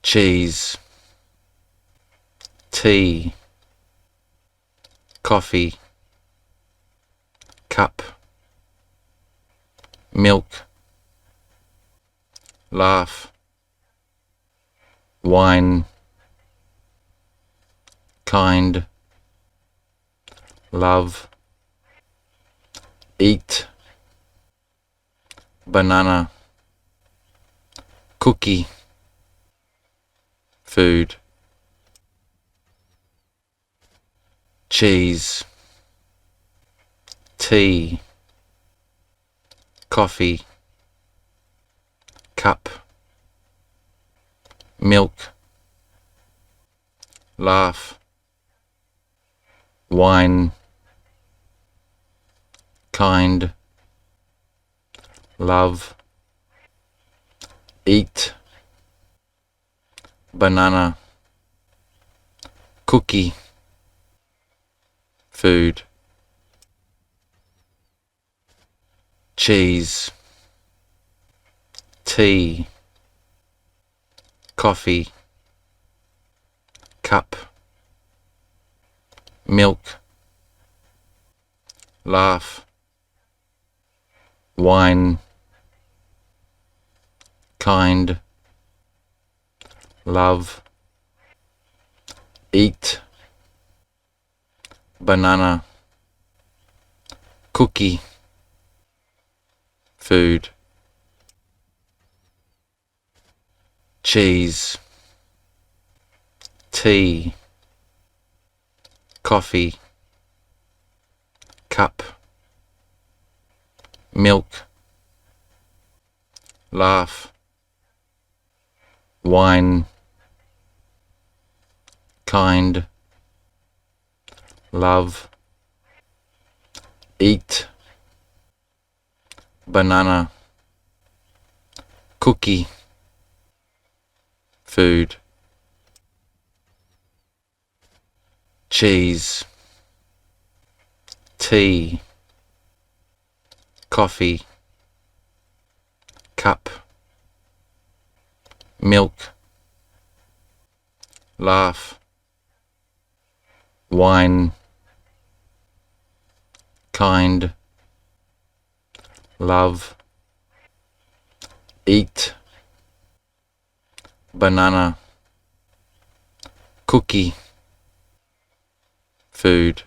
cheese, tea, coffee, cup, milk, laugh, wine, kind, love, eat, banana, cookie, food, cheese, tea, coffee, cup, milk, laugh, wine, kind, love, eat, banana, cookie, food, cheese, tea, coffee, cup, milk, laugh, wine, kind, love, eat, banana, cookie, food, cheese, tea, coffee, cup, milk, laugh, wine, kind, love, eat, banana, cookie, food, cheese, tea, coffee, cup, milk, laugh, wine, kind, love, eat, banana, cookie, food,